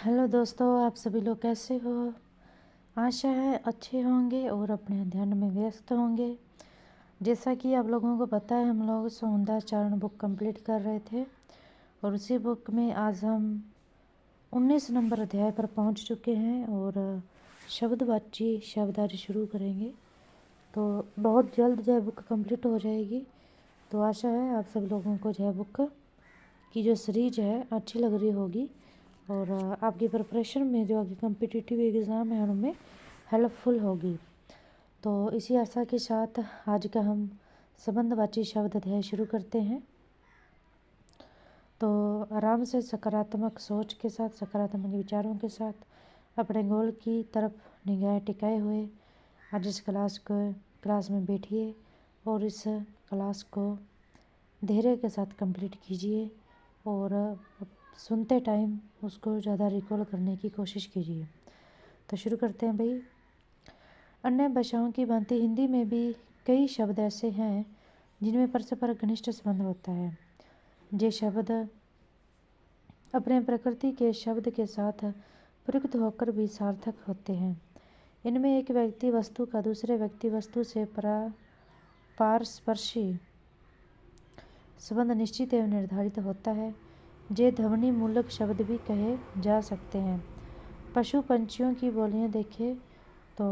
Hello दोस्तों, आप सभी लोग कैसे हो। आशा है अच्छे होंगे और अपने अध्ययन में व्यस्त होंगे। जैसा कि आप लोगों को पता है, हम लोग सौंदर्याचरण बुक कंप्लीट कर रहे थे और उसी बुक में आज हम 19 नंबर अध्याय पर पहुंच चुके हैं और शब्दवाची शब्दारी शुरू करेंगे। तो बहुत जल्द जो है बुक कंप्लीट हो जाएगी। तो आशा है आप सब लोगों को जो है बुक की जो सीरीज है अच्छी लग रही होगी और आपकी प्रिपरेशन में जो आपकी कॉम्पिटिटिव एग्ज़ाम है उनमें हेल्पफुल होगी। तो इसी आशा के साथ आज का हम संबंधवाची शब्द अध्याय शुरू करते हैं। तो आराम से सकारात्मक सोच के साथ, सकारात्मक विचारों के साथ अपने गोल की तरफ निगाह टिकाए हुए आज इस क्लास में बैठिए और इस क्लास को धैर्य के साथ कंप्लीट कीजिए और सुनते टाइम उसको ज़्यादा रिकॉल करने की कोशिश कीजिए। तो शुरू करते हैं भाई। अन्य भाषाओं की भांति हिंदी में भी कई शब्द ऐसे हैं जिनमें परस्पर घनिष्ठ संबंध होता है। ये शब्द अपने प्रकृति के शब्द के साथ प्रयुक्त होकर भी सार्थक होते हैं। इनमें एक व्यक्ति वस्तु का दूसरे व्यक्ति वस्तु से पारस्पर्शी संबंध निश्चित एवं निर्धारित होता है। ये ध्वनि मूलक शब्द भी कहे जा सकते हैं। पशु पंछियों की बोलियां देखें तो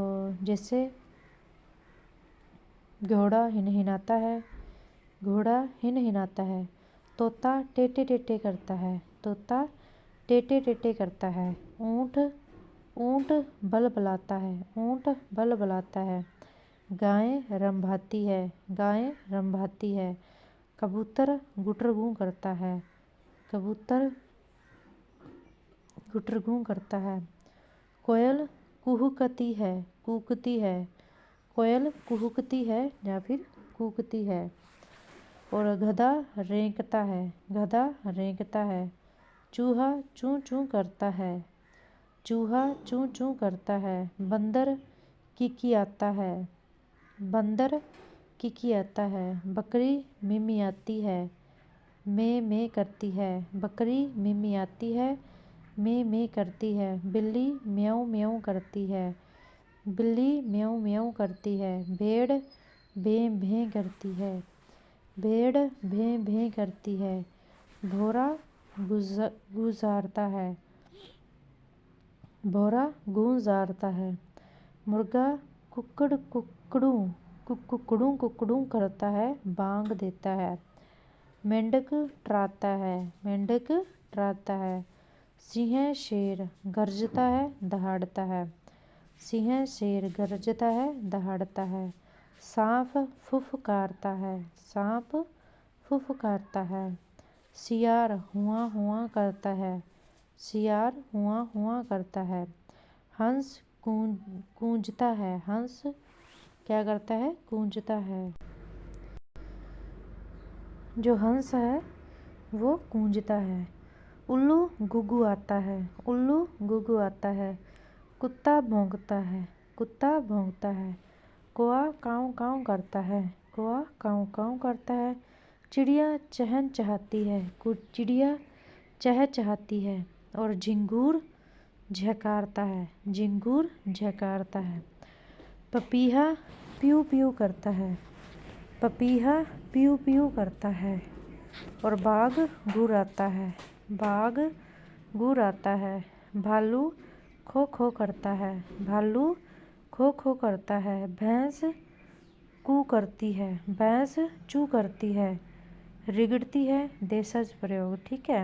जैसे घोड़ा हिनहिनाता है, घोड़ा हिनहिनाता है। तोता टेटे टेटे करता है, तोता टेटे टेटे करता है। ऊँट ऊँट बलबलाता है, ऊँट बलबलाता है। गाय रंभाती है, गाय रंभाती है। कबूतर गुटरगू करता है, कबूतर गुटरगू करता है। कोयल कुहुकती है, कूकती है। कोयल कुहुकती है या फिर कूकती है। और गधा रेंकता है, गधा रेंकता है। चूहा चूं चूं करता है, चूहा चूं चूं करता है। बंदर किकियाता है, बंदर किकियाता है। बकरी मिमियाती है, में करती है। बकरी मिमियाती है, में करती है। बिल्ली म्याऊं म्याऊं करती है, बिल्ली म्याऊं म्याऊं करती है। भेड़ भें भें करती है, भेड़ भें भें करती है। भौरा गुजारता है, भौरा गुजारता है। मुर्गा कुकड़ कुकड़ू कुकड़ू कुकड़ू करता है, बांग देता है। मेंढक टराता है, मेंढक टराता है। सिंह शेर गरजता है, दहाड़ता है। सिंह शेर गरजता है, दहाड़ता है। सांप फुफकारता है, सांप फुफकारता है। सियार हुआ हुआ करता है, सियार हुआ हुआ करता है। हंस कूंजता है, हंस क्या करता है, कूंजता है। जो हंस है वो कूंजता है। उल्लू गुगु आता है, उल्लू गुगु आता है। कुत्ता भौंकता है, कुत्ता भौंकता है। कौआ काँव काँव करता है, कौआ काँव काँव करता है। चिड़िया चहन चहाती है, चिड़िया चह चहाती है। और झिंगूर झकारता है, झिंगूर झकारता है। पपीहा पीऊ पीऊ करता है, पपीहा पीऊ पीऊ करता है। और बाघ गुर्राता है, बाघ गुर्राता है। भालू खो खो करता है, भालू खो खो करता है। भैंस कू करती है, भैंस चू करती है। रिगड़ती है देशज प्रयोग, ठीक है।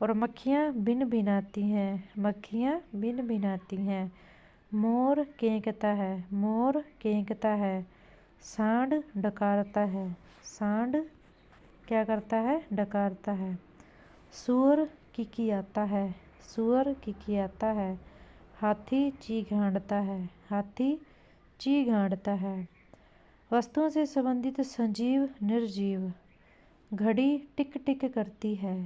और मक्खियाँ बिन बिनाती हैं, मक्खियाँ बिन बिनाती हैं। मोर केंकता है, मोर केंकता है। सांड डकारता है, सांड क्या करता है, डकारता है। सूअर किकियाता है, सूअर किकियाता है। हाथी चीघाड़ता है, हाथी चीघाड़ता है। वस्तुओं से संबंधित सजीव निर्जीव। घड़ी टिक टिक करती है,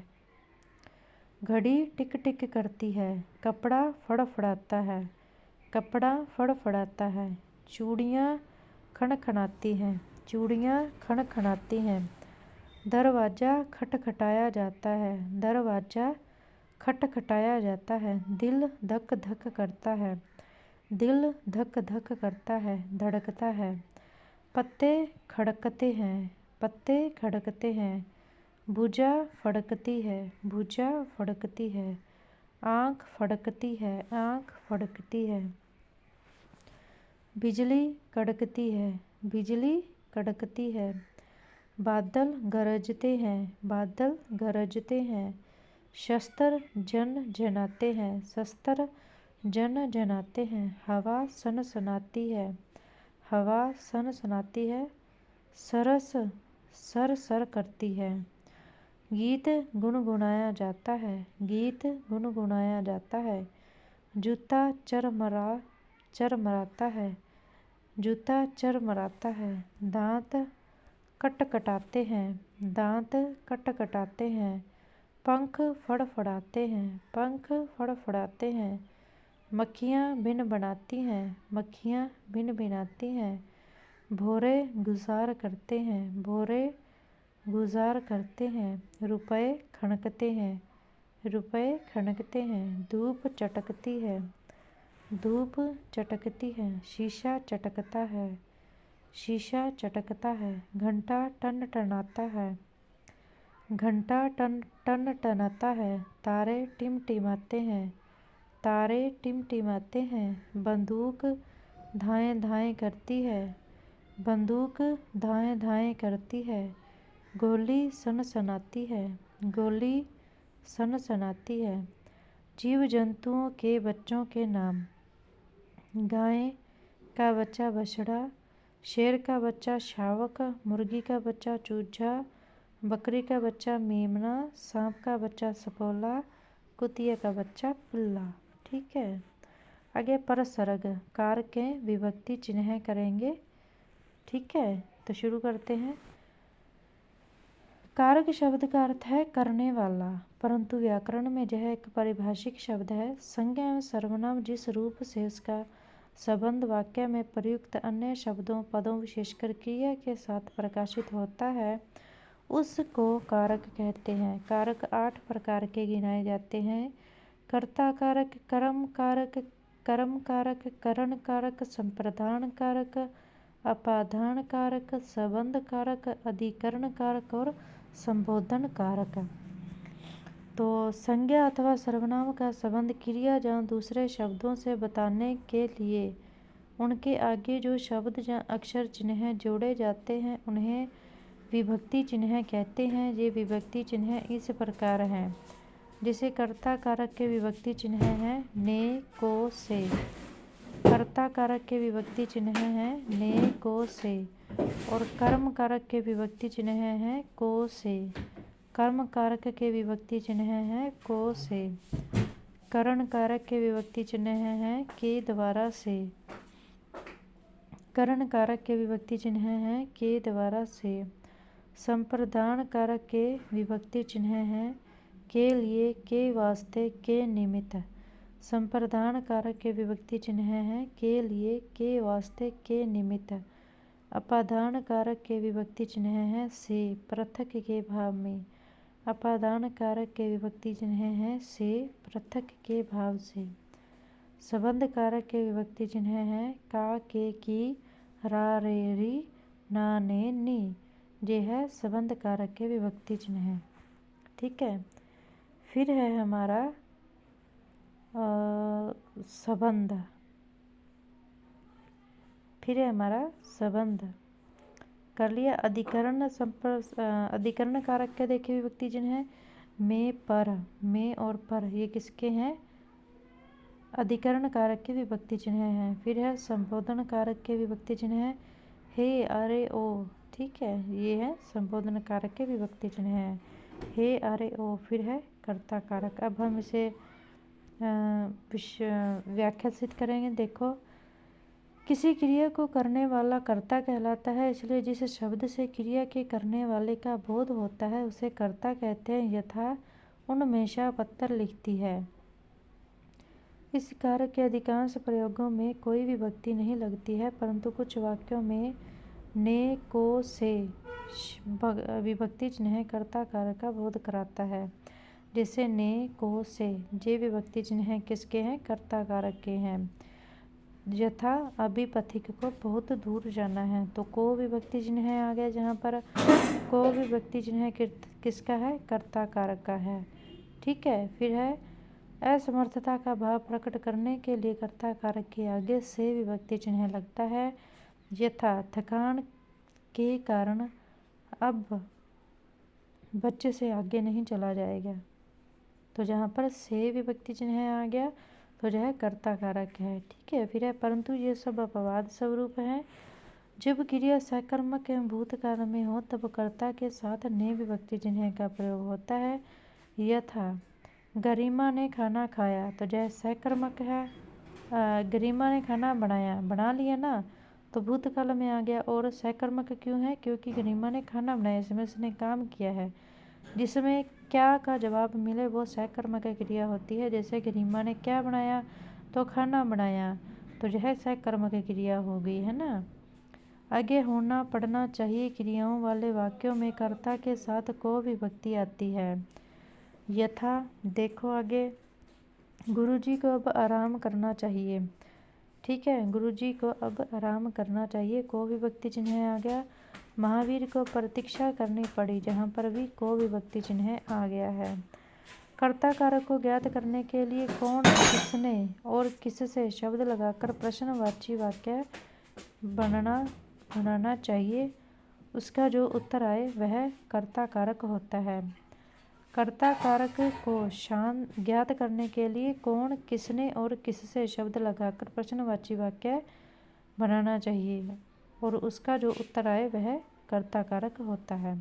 घड़ी टिक टिक करती है। कपड़ा फड़फड़ाता है, कपड़ा फड़फड़ाता है। चूड़ियाँ खनखनाती हैं, चूड़ियाँ खनखनाती हैं। दरवाज़ा खटखटाया जाता है, दरवाज़ा खटखटाया जाता है, दिल धक धक करता है, दिल धक धक करता है, धड़कता है। पत्ते खड़कते हैं, पत्ते खड़कते हैं, भुजा फड़कती है, भुजा फड़कती है, आँख फड़कती है, आँख फड़कती है। बिजली कड़कती है, बिजली कड़कती है। बादल गरजते हैं, बादल गरजते हैं। शस्त्र जन जनाते हैं, शस्त्र जन जनाते हैं। हवा सनसनाती है, हवा सनसनाती है। सरस सर सर करती है। गीत गुनगुनाया जाता है, गीत गुनगुनाया जाता है। जूता चरमराता है, जूता चरमराता है। दांत कटकटाते हैं, दांत कटकटाते हैं। पंख फड़फड़ाते हैं, पंख फड़फड़ाते हैं। मक्खियाँ भिन बनाती हैं, मक्खियाँ भिन भिनाती हैं। भोरे गुजार करते हैं, भोरे गुजार करते हैं। रुपए खनकते हैं, रुपए खनकते हैं। धूप चटकती है, धूप चटकती है। शीशा चटकता है, शीशा चटकता है। घंटा टन टनाता है, घंटा टन टन टनाता है। तारे टिमटिमाते हैं, तारे टिमटिमाते हैं। बंदूक धाएँ धाएँ करती है, बंदूक धाएँ धाएँ करती है। गोली सनसनाती है, गोली सनसनाती है। जीव जंतुओं के बच्चों के नाम। गाय का बच्चा बछड़ा, शेर का बच्चा शावक, मुर्गी का बच्चा चूजा, बकरी का बच्चा मेमना, सांप का बच्चा सपोला, कुतिया का बच्चा पिल्ला। ठीक है। आगे परसर्ग कार के विभक्ति चिन्ह करेंगे। ठीक है, तो शुरू करते हैं। कारक शब्द का अर्थ है करने वाला, परंतु व्याकरण में यह एक पारिभाषिक शब्द है। संज्ञा एवं सर्वनाम जिस रूप से उसका संबंध वाक्य में प्रयुक्त अन्य शब्दों पदों विशेषकर क्रिया के साथ प्रकाशित होता है, उसको कारक कहते हैं। कारक 8 प्रकार के गिनाए जाते हैं। कर्ता कारक, कर्म कारक, कर्म कारक, करण कारक, संप्रदान कारक, अपादान कारक, संबंध कारक, अधिकरण कारक और संबोधन कारक। तो संज्ञा अथवा सर्वनाम का संबंध क्रिया या दूसरे शब्दों से बताने के लिए उनके आगे जो शब्द या अक्षर चिन्ह जोड़े जाते हैं उन्हें विभक्ति चिन्ह कहते हैं। ये विभक्ति चिन्ह इस प्रकार हैं। जैसे कर्ता कारक के विभक्ति चिन्ह हैं ने, को, से। कर्ता कारक के विभक्ति चिन्ह हैं ने, को, से। और कर्म कारक के विभक्ति चिन्ह हैं को, से। कर्म कारक के विभक्ति चिन्ह हैं को, से। करण कारक के विभक्ति चिन्ह हैं के द्वारा, से। करण कारक के विभक्ति चिन्ह हैं के द्वारा, से। संप्रदान कारक के विभक्ति चिन्ह हैं के लिए, के वास्ते, के निमित्त। संप्रदान कारक के विभक्ति चिन्ह हैं के लिए, के वास्ते, के निमित्त। अपादान कारक के विभक्ति चिन्ह हैं से, पृथक के भाव में। अपादान कारक के विभक्ति चिन्ह हैं से, पृथक के भाव से। संबंध कारक के विभक्ति चिन्ह हैं का, के, की, रा, रे, री, ना, ने, नी। ये है संबंध कारक के विभक्ति चिन्ह है। ठीक है। फिर है हमारा संबंध। फिर है हमारा संबंध कर लिया। अधिकरण कारक के देखे विभक्ति चिन्ह है में, पर। में और पर ये किसके हैं? अधिकरण कारक के विभक्ति चिन्ह हैं। फिर है संबोधन कारक के विभक्ति चिन्ह है हे, अरे, ओ। ठीक है, ये है संबोधन कारक के विभक्ति चिन्ह है हे, अरे, ओ। फिर है कर्ता कारक। अब हम इसे व्याख्या सिद्ध करेंगे। देखो, किसी क्रिया को करने वाला कर्ता कहलाता है, इसलिए जिस शब्द से क्रिया के करने वाले का बोध होता है उसे कर्ता कहते हैं। यथा उन्मेषा पत्थर लिखती है। इस कारक के अधिकांश प्रयोगों में कोई विभक्ति नहीं लगती है, परंतु कुछ वाक्यों में ने, को, से विभक्ति चिन्ह कर्ता कारक का बोध कराता है। जैसे ने, को, से। ये विभक्ति चिन्ह हैं किसके हैं? कर्ता कारक के हैं। यथा अभी पथिक को बहुत दूर जाना है, तो को विभक्ति चिन्ह है आ गया। जहाँ पर को विभक्ति चिन्ह है किसका है? कर्ता कारक का है। ठीक है। फिर है असमर्थता का भाव प्रकट करने के लिए कर्ता कारक के आगे से विभक्ति चिन्ह लगता है। यथा थकान के कारण अब बच्चे से आगे नहीं चला जाएगा, तो जहाँ पर से विभक्ति चिन्ह आ गया तो जो है कर्ता कारक है। ठीक है। फिर है परंतु ये सब अपवाद स्वरूप है। जब क्रिया सकर्मक एवं भूतकाल में हो तब कर्ता के साथ ने विभक्ति चिन्ह का प्रयोग होता है। यथा गरिमा ने खाना खाया, तो जो सकर्मक है। गरिमा ने खाना बनाया, बना लिया ना, तो भूतकाल में आ गया। और सकर्मक क्यों है? क्योंकि गरिमा ने खाना बनाया, इसमें उसने काम किया है। जिसमें क्या का जवाब मिले वो सकर्मक क्रिया होती है। जैसे गरिमा ने क्या बनाया? तो खाना बनाया, तो यह सकर्मक क्रिया हो गई है ना। आगे होना पढ़ना चाहिए क्रियाओं वाले वाक्यों में कर्ता के साथ को विभक्ति आती है। यथा देखो आगे, गुरुजी को अब आराम करना चाहिए। ठीक है। गुरुजी को अब आराम करना चाहिए, को विभक्ति चिन्ह आ गया। महावीर को प्रतीक्षा करनी पड़ी, जहाँ पर भी को विभक्ति चिन्ह आ गया है। कर्ता कारक को ज्ञात करने के लिए कौन, किसने और किससे शब्द लगाकर प्रश्नवाची वाक्य बनाना चाहिए, उसका जो उत्तर आए वह कर्ता कारक होता है। कर्ता कारक को ज्ञात करने के लिए कौन, किसने और किससे शब्द लगाकर प्रश्नवाची वाक्य बनाना चाहिए और उसका जो उत्तर आए वह कर्ता कारक होता है।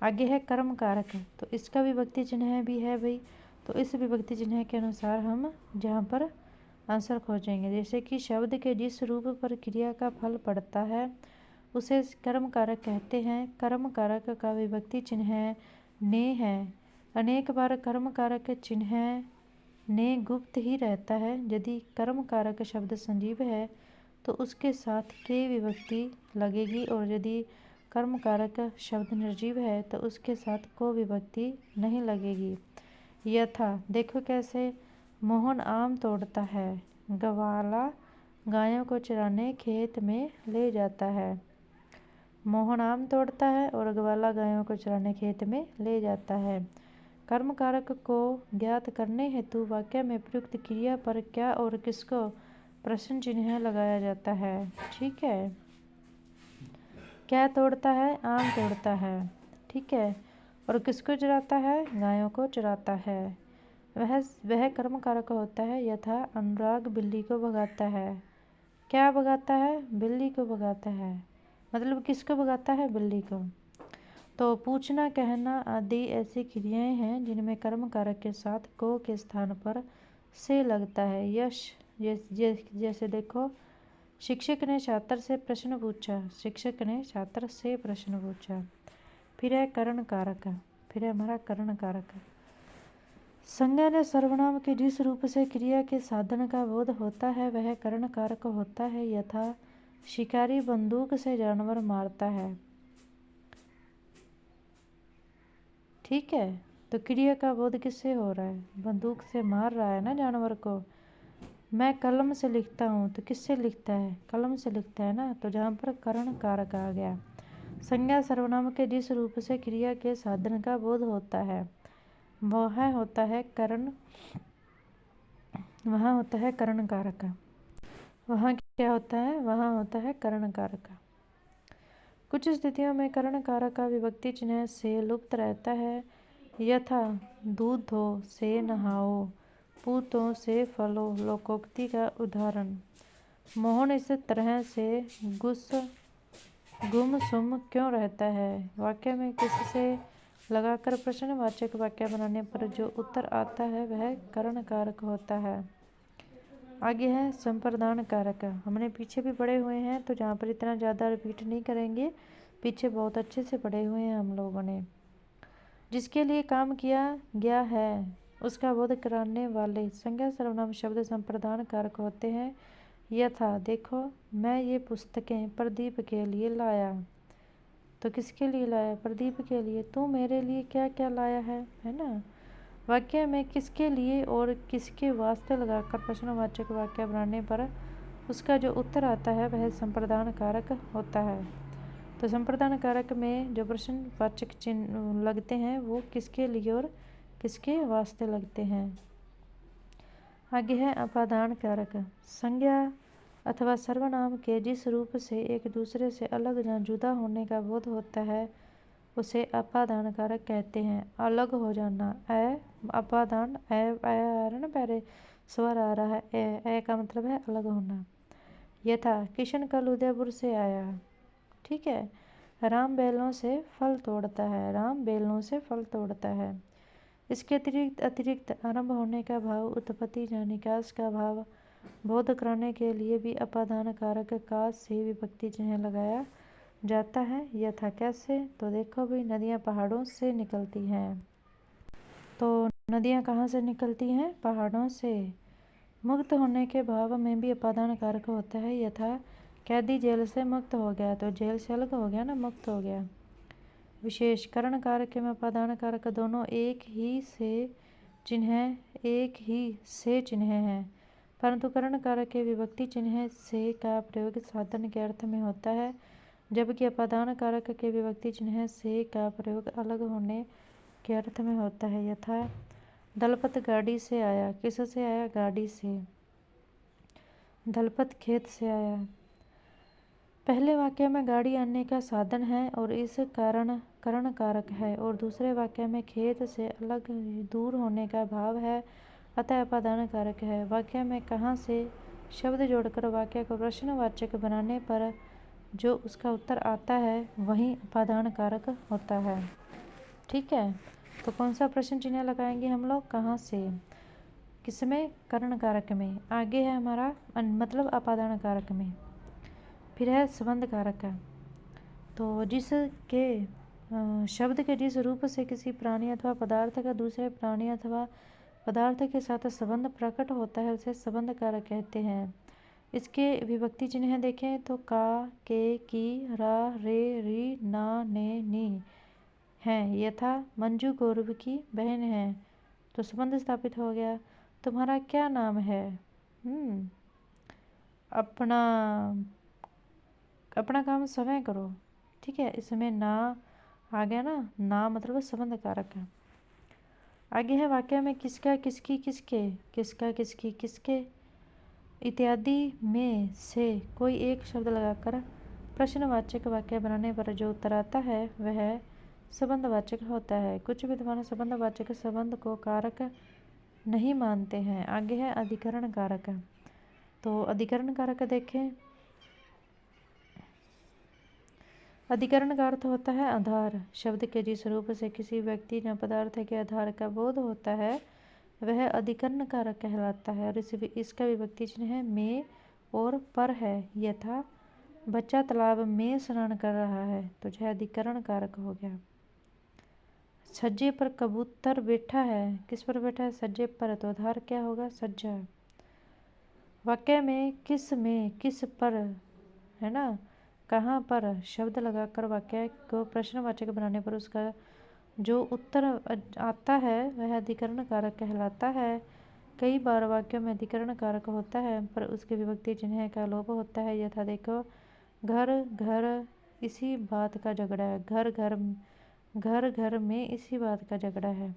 आगे है कर्म कारक, तो इसका विभक्ति चिन्ह भी है भाई। तो इस विभक्ति चिन्ह के अनुसार हम जहाँ पर आंसर खोजेंगे, जैसे कि शब्द के जिस रूप पर क्रिया का फल पड़ता है उसे कर्म कारक कहते हैं। कर्म कारक का विभक्ति चिन्ह ने है। अनेक बार कर्म कारक चिन्ह ने गुप्त ही रहता है। यदि कर्म कारक शब्द संजीव है तो उसके साथ के विभक्ति लगेगी, और यदि कर्म कारक शब्द निर्जीव है तो उसके साथ को विभक्ति नहीं लगेगी। यथा देखो कैसे, मोहन आम तोड़ता है, ग्वाला गायों को चराने खेत में ले जाता है। मोहन आम तोड़ता है और ग्वाला गायों को चराने खेत में ले जाता है। कर्म कारक को ज्ञात करने हेतु वाक्य में प्रयुक्त क्रिया पर क्या और किसको प्रश्न चिन्ह लगाया जाता है। ठीक है। क्या तोड़ता है? आम तोड़ता है। ठीक है। और किसको चराता है? गायों को चराता है। वह कर्म कारक होता है। यथा अनुराग बिल्ली को भगाता है। क्या भगाता है? बिल्ली को भगाता है। मतलब किसको भगाता है? बिल्ली को। तो पूछना, कहना आदि ऐसी क्रियाएं हैं जिनमें कर्म कारक के साथ को के स्थान पर से लगता है। यश जैसे देखो, शिक्षक ने छात्र से प्रश्न पूछा, शिक्षक ने छात्र से प्रश्न पूछा। फिर है करण कारक, फिर है हमारा करण कारक। संज्ञा ने सर्वनाम के जिस रूप से क्रिया के साधन का बोध होता है वह करण कारक होता है। यथा शिकारी बंदूक से जानवर मारता है। ठीक है। तो क्रिया का बोध किससे हो रहा है? बंदूक से मार रहा है ना जानवर को। मैं कलम से लिखता हूँ, तो किससे लिखता है? कलम से लिखता है ना। तो जहाँ पर करण कारक आ गया। संज्ञा सर्वनाम के जिस रूप से क्रिया के साधन का बोध होता है वह होता है करण, वहाँ होता है करण कारक। वहाँ क्या होता है? वहाँ होता है करण कारक। कुछ स्थितियों में करण कारक का विभक्ति चिन्ह से लुप्त रहता है। यथा दूधो से नहाओ, पूतों से फलो। लोकोक्ति का उदाहरण, मोहन इस तरह से गुमसुम क्यों रहता है। वाक्य में किससे लगाकर प्रश्नवाचक वाक्य बनाने पर जो उत्तर आता है वह करण कारक होता है। आगे है संप्रदान कारक। हमने पीछे भी पढ़े हुए हैं, तो जहाँ पर इतना ज़्यादा रिपीट नहीं करेंगे, पीछे बहुत अच्छे से पढ़े हुए हैं हम लोगों ने। जिसके लिए काम किया गया है उसका बोध कराने वाले संज्ञा सर्वनाम शब्द संप्रदान कारक होते हैं। यथा देखो, मैं ये पुस्तकें प्रदीप के लिए लाया। तो किसके लिए लाया? प्रदीप के लिए। तू मेरे लिए क्या क्या लाया है ना। वाक्य में किसके लिए और किसके वास्ते लगाकर प्रश्नवाचक वाक्य बनाने पर उसका जो उत्तर आता है वह संप्रदान कारक होता है। तो संप्रदान कारक में जो प्रश्नवाचक चिन्ह लगते हैं वो किसके लिए और किसके वास्ते लगते हैं। आगे है अपादान कारक। संज्ञा अथवा सर्वनाम के जिस रूप से एक दूसरे से अलग या जुदा होने का बोध होता है उसे अपादान कारक कहते हैं। अलग हो जाना, अपादान, आ रहा ना, पहले स्वर आ रहा है, ए का मतलब है अलग होना। यथा किशन कल उदयपुर से आया, ठीक है। राम बैलों से फल तोड़ता है, राम बैलों से फल तोड़ता है। इसके अतिरिक्त आरंभ होने का भाव, उत्पत्ति या निकास का भाव बोध कराने के लिए भी अपादान कारक का से विभक्ति चिन्ह लगाया जाता है। यथा कैसे, तो देखो भाई, नदियाँ पहाड़ों से निकलती हैं। तो नदियाँ कहाँ से निकलती हैं? पहाड़ों से। मुक्त होने के भाव में भी अपादान कारक होता है। यथा कैदी जेल से मुक्त हो गया, तो जेल से अलग हो गया ना, मुक्त हो गया। विशेष करण कारक में अपादान कारक दोनों एक ही से चिन्ह हैं, परंतु करण कारक के विभक्ति चिन्ह से का प्रयोग साधन के अर्थ में होता है, जबकि अपादान कारक के विभक्ति चिन्ह से का प्रयोग अलग होने के अर्थ में होता है। यथा दलपत गाड़ी से आया, किससे आया? गाड़ी से। दलपत खेत से आया। पहले वाक्य में गाड़ी आने का साधन है और इस कारण करण कारक है, और दूसरे वाक्य में खेत से अलग दूर होने का भाव है, अतः अपादान कारक है। वाक्य में कहाँ से शब्द जोड़कर वाक्य को प्रश्नवाचक बनाने पर जो उसका उत्तर आता है वही अपादान कारक होता है। ठीक है, तो कौन सा प्रश्न चिन्ह लगाएंगे हम लोग? कहाँ से? किसमें? करण कारक में। आगे है हमारा मतलब अपादान कारक में। फिर है संबंध कारक। तो जिसके शब्द के जिस रूप से किसी प्राणी अथवा पदार्थ का दूसरे प्राणी अथवा पदार्थ के साथ संबंध प्रकट होता है उसे संबंध कारक कहते हैं। इसके विभक्ति चिन्ह देखें तो का, के, की, रा, रे, री, ना, ने, नी हैं। यथा मंजू गौरव की बहन है, तो संबंध स्थापित हो गया। तुम्हारा क्या नाम है? अपना काम स्वयं करो, ठीक है। इसमें ना आ गया ना, ना मतलब संबंध कारक है। आगे है वाक्य में किसका, किसकी, किसके, किसका, किसकी, किसके इत्यादि में से कोई एक शब्द लगाकर प्रश्नवाचक वाक्य बनाने पर जो उत्तर आता है वह संबंधवाचक होता है। कुछ विद्वान संबंधवाचक संबंध को कारक नहीं मानते हैं। आगे है अधिकरण कारक। तो अधिकरण कारक देखें। अधिकरण का अर्थ होता है आधार। शब्द के जिस रूप से किसी व्यक्ति या पदार्थ के आधार का बोध होता है वह अधिकरण कारक कहलाता है, और इसका विभक्ति चिन्ह है में और पर है। यथा बच्चा तालाब में स्नान कर रहा है, तो यह अधिकरण कारक हो गया। सज्जे पर कबूतर बैठा है, किस पर बैठा है? सज्जे पर, तो आधार क्या होगा? सज्जा। वाक्य में किस पर, है ना, कहाँ पर शब्द लगाकर वाक्य को प्रश्नवाचक बनाने पर उसका जो उत्तर आता है वह अधिकरण कारक कहलाता है। कई बार वाक्यों में अधिकरण कारक होता है पर उसके विभक्ति चिन्ह का लोप होता है। यथा देखो घर घर इसी बात का झगड़ा है, घर घर में इसी बात का झगड़ा है।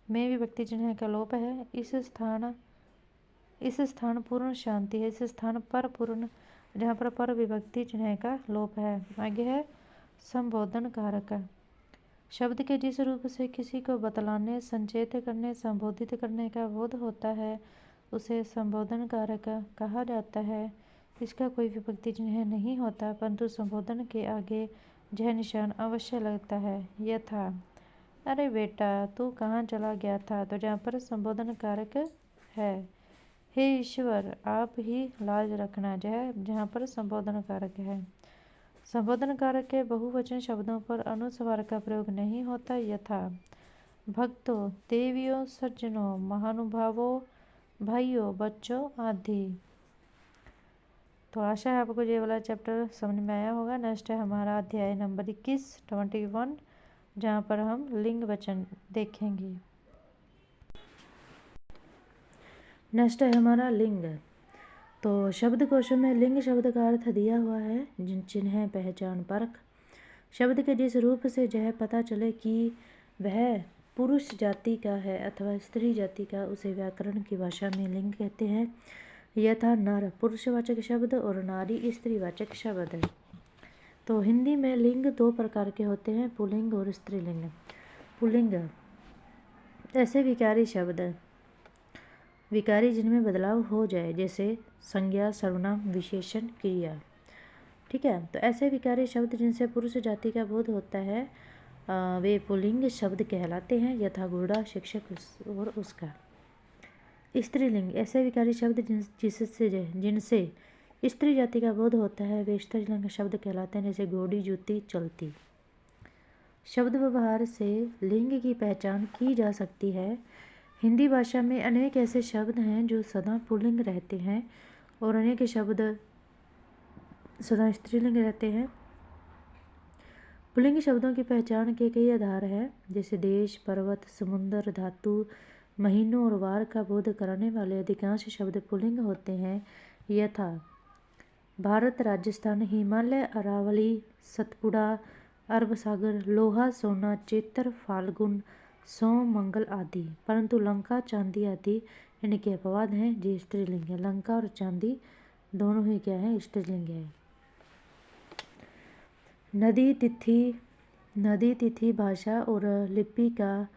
में विभक्ति चिन्ह का लोप है। इस स्थान पूर्ण शांति है। इस स्थान पर पूर्ण, जहाँ पर विभक्ति चिन्ह का लोप है। आगे है संबोधन कारक। शब्द के जिस रूप से किसी को बतलाने, संचेत करने, संबोधित करने का बोध होता है उसे संबोधन कारक कहा जाता है। इसका कोई विभक्ति चिन्ह नहीं होता, परंतु संबोधन के आगे यह निशान अवश्य लगता है। यथा अरे बेटा तू कहाँ चला गया था, तो जहाँ पर संबोधन कारक है। हे ईश्वर आप ही लाज रखना, जहाँ पर संबोधन कारक है। संबोधन कारक के बहुवचन शब्दों पर अनुस्वार का प्रयोग नहीं होता। यथा भक्तों, देवियों, सज्जनों, महानुभावों, भाइयों, बच्चों आदि। तो आशा है आपको ये वाला चैप्टर समझ में आया होगा। नेक्स्ट है हमारा अध्याय नंबर 21 21, जहाँ पर हम लिंग वचन देखेंगे। नेक्स्ट है हमारा लिंग। तो शब्द कोश में लिंग शब्द का अर्थ दिया हुआ है, चिन्ह पहचान परख। शब्द के जिस रूप से यह पता चले कि वह पुरुष जाति का है अथवा स्त्री जाति का, उसे व्याकरण की भाषा में लिंग कहते हैं। यथा नर पुरुषवाचक शब्द और नारी स्त्रीवाचक शब्द है। तो हिंदी में लिंग दो प्रकार के होते हैं, पुल्लिंग और स्त्रीलिंग। पुल्लिंग ऐसे विकारी शब्द, विकारी जिनमें बदलाव हो जाए, जैसे संज्ञा, सर्वनाम, विशेषण, क्रिया। ठीक है, तो ऐसे विकारी शब्द जिनसे पुरुष जाति का बोध होता है वे पुल्लिंग शब्द कहलाते हैं। यथा घोड़ा, शिक्षक और उसका। स्त्रीलिंग ऐसे विकारी शब्द जिनसे स्त्री जाति का बोध होता है वे स्त्रीलिंग शब्द कहलाते हैं, जैसे घोड़ी, जूती, चलती। शब्द व्यवहार से लिंग की पहचान की जा सकती है। हिंदी भाषा में अनेक ऐसे शब्द हैं जो सदा पुल्लिंग रहते हैं और अनेक शब्द सदा स्त्रीलिंग रहते हैं। पुल्लिंग शब्दों की पहचान के कई आधार हैं, जैसे देश, पर्वत, समुद्र, धातु, महीनों और वार का बोध कराने वाले अधिकांश शब्द पुल्लिंग होते हैं। यथा भारत, राजस्थान, हिमालय, अरावली, सतपुड़ा, अरब सागर, लोहा, सोना, चैत्र, फाल्गुन, सोम, मंगल आदि। परंतु लंका, चांदी आदि इनके अपवाद हैं, जो स्त्रीलिंग है। लंका और चांदी दोनों ही क्या है, स्त्रीलिंग है। नदी, तिथि, भाषा और लिपि का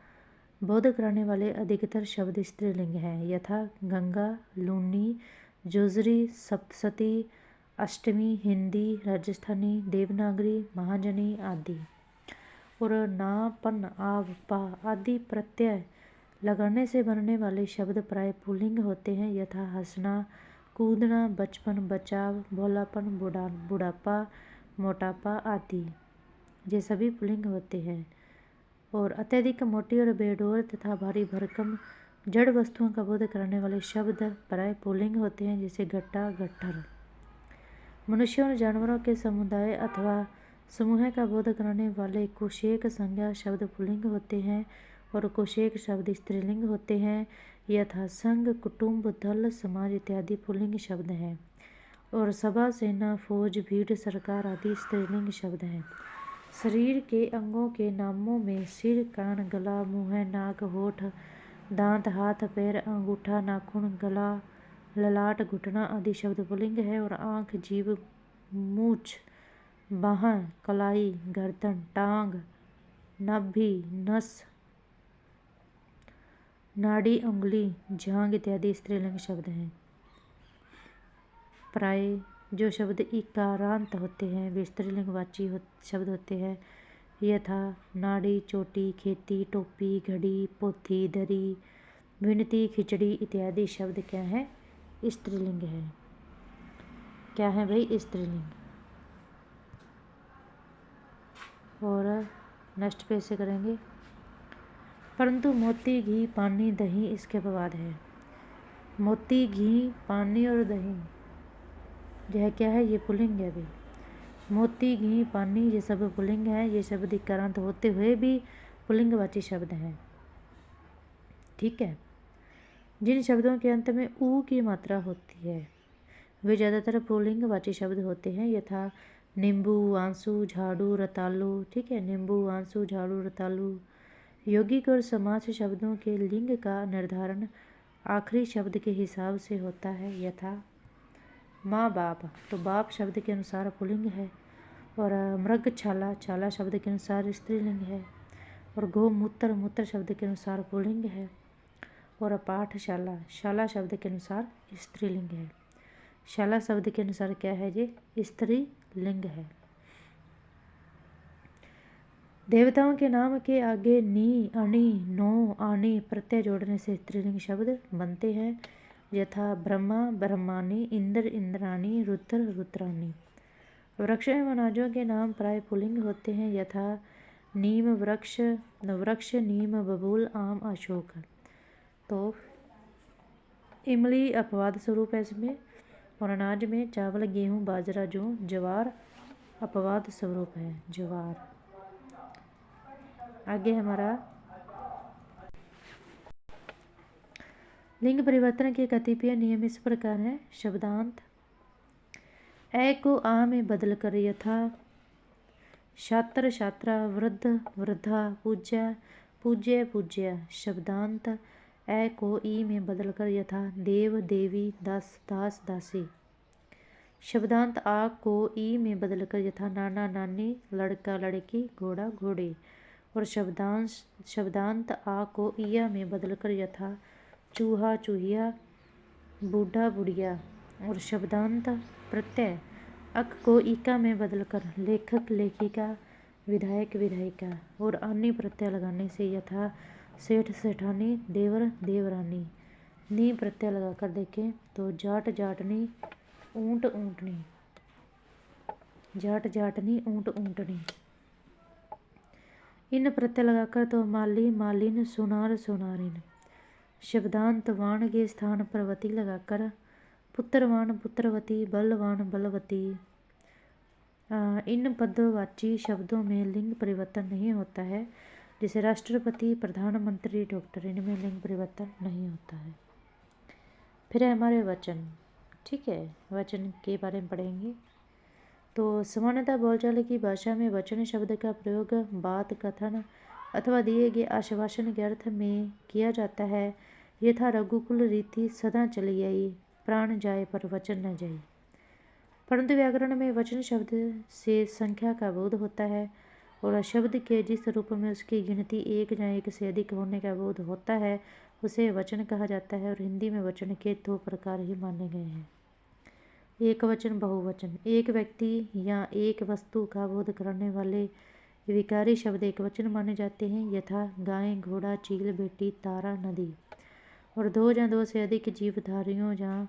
बोध कराने वाले अधिकतर शब्द स्त्रीलिंग हैं। यथा गंगा, लूनी, जोजरी, सप्तसती, अष्टमी, हिंदी, राजस्थानी, देवनागरी, महाजनी आदि। और ना, पन, आव, पा आदि प्रत्यय लगाने से बनने वाले शब्द प्राय पुल्लिंग होते हैं। यथा हंसना, कूदना, बचपन, बचाव, भोलापन, बुढ़ापा, मोटापा आदि, ये सभी पुल्लिंग होते हैं। और अत्यधिक मोटी और बेडौल तथा भारी भरकम जड़ वस्तुओं का बोध कराने वाले शब्द प्राय पुल्लिंग होते हैं, जैसे घट्टा, गट्ठर। मनुष्यों और जानवरों के समुदाय अथवा समूह का बोध कराने वाले कुशेक संज्ञा शब्द पुल्लिंग होते हैं और कुशेक शब्द स्त्रीलिंग होते हैं। यथा संघ, कुटुंब, दल, समाज इत्यादि पुल्लिंग शब्द हैं। और सभा, सेना, फौज, भीड़, सरकार आदि स्त्रीलिंग शब्द हैं। शरीर के अंगों के नामों में सिर, कान, गला, मुंह, नाक, होठ, दांत, हाथ, पैर, अंगूठा, नाखून, गला, ललाट, घुटना आदि शब्द पुल्लिंग है। और आँख, जीभ, मूछ, बाह, कलाई, गर्दन, टांग, नाभि, नस, नाड़ी, उंगली, जांघ इत्यादि स्त्रीलिंग शब्द हैं। प्राय जो शब्द इकारांत होते हैं वे स्त्रीलिंगवाची शब्द होते हैं। यथा नाड़ी, चोटी, खेती, टोपी, घड़ी, पोथी, दरी, विनती, खिचड़ी इत्यादि शब्द क्या है, स्त्रीलिंग है। क्या है भाई, स्त्रीलिंग। और नेक्स्ट पेज से करेंगे। परंतु मोती, घी, पानी, दही इसके अपवाद है। मोती, घी, पानी और दही यह क्या है, ये पुल्लिंग है भाई। मोती, घी, पानी ये सब पुल्लिंग है। ये शब्द इकारांत होते हुए भी पुल्लिंगवाची शब्द हैं। ठीक है, जिन शब्दों के अंत में ऊ की मात्रा होती है वे ज़्यादातर पुल्लिंगवाची शब्द होते हैं। यथा नींबू, आंसू, झाड़ू, रतालू। ठीक है, नींबू, आंसू, झाड़ू, रतालू। यौगिक और समास शब्दों के लिंग का निर्धारण आखिरी शब्द के हिसाब से होता है। यथा माँ बाप, तो बाप शब्द के अनुसार पुल्लिंग है। और मृगछाला, छाला शब्द के अनुसार स्त्रीलिंग है। और गोमूत्र, मूत्र शब्द के अनुसार पुल्लिंग है। और पाठशाला, शाला शब्द के अनुसार स्त्रीलिंग है। शाला शब्द के अनुसार क्या है, ये स्त्रीलिंग है। देवताओं के नाम के आगे नी, अणि, नो, आनी प्रत्यय जोड़ने से स्त्रीलिंग शब्द बनते हैं। यथा ब्रह्मा, ब्रह्मानी, इंद्र, इंद्राणी, रुद्र, रुद्राणी। वृक्ष एवं अनाजों के नाम प्राय पुल्लिंग होते हैं। यथा नीम वृक्ष, नीम, बबूल, आम, अशोक। तो इमली अपवाद स्वरूप है इसमें। और अनाज में चावल, गेहूँ, बाजरा, जौ, ज्वार अपवाद स्वरूप है, ज्वार। आगे हमारा लिंग परिवर्तन के कतिपय नियम इस प्रकार हैं। शब्दांत ए को आ में बदल कर यथा छात्र छात्रा, वृद्ध वृद्धा, पूज्य पूज्य पूज्य। शब्दांत ए को ई में बदल कर यथा देव देवी, दास दास दासी। शब्दांत आ को ई में बदल कर यथा नाना नानी, लड़का लड़की, घोड़ा घोड़ी। और शब्दांत आ को इया में बदल कर यथा चूहा चूहिया, बूढ़ा बुढ़िया। और शब्दांत प्रत्यय अक को इका में बदलकर लेखक लेखिका, विधायक विधायिका। और आनी प्रत्यय लगाने से यथा सेठ सेठानी, देवर देवरानी। नी प्रत्यय लगाकर देखें तो जाट जाटनी, ऊंट ऊंटनी, जाट जाटनी, ऊंट ऊंटनी। इन प्रत्यय लगाकर तो माली मालिन, सुनार सुनारिन। शब्दांत वाण के स्थान पर वती लगाकर पुत्रवान पुत्रवती, बलवान बलवती। इन पदवाची शब्दों में लिंग परिवर्तन नहीं होता है, जैसे राष्ट्रपति, प्रधानमंत्री, डॉक्टर, इनमें लिंग परिवर्तन नहीं होता है। फिर है हमारे वचन। ठीक है, वचन के बारे में पढ़ेंगे। तो सामान्यतः बोलचाल की भाषा में वचन शब्द का प्रयोग बात, कथन अथवा दिए गए आश्वासन के अर्थ में किया जाता है। यथा रघुकुल रीति सदा चली आई, प्राण जाए पर वचन न जाए। परंतु व्याकरण में वचन शब्द से संख्या का बोध होता है और शब्द के जिस रूप में उसकी गिनती एक या एक से अधिक होने का बोध होता है उसे वचन कहा जाता है। और हिंदी में वचन के दो प्रकार ही माने गए हैं, एक वचन, बहुवचन। एक व्यक्ति या एक वस्तु का बोध कराने वाले विकारी शब्द एक वचन माने जाते हैं, यथा गाय, घोड़ा, चील, बेटी, तारा, नदी। और दो या दो से अधिक जीवधारियों या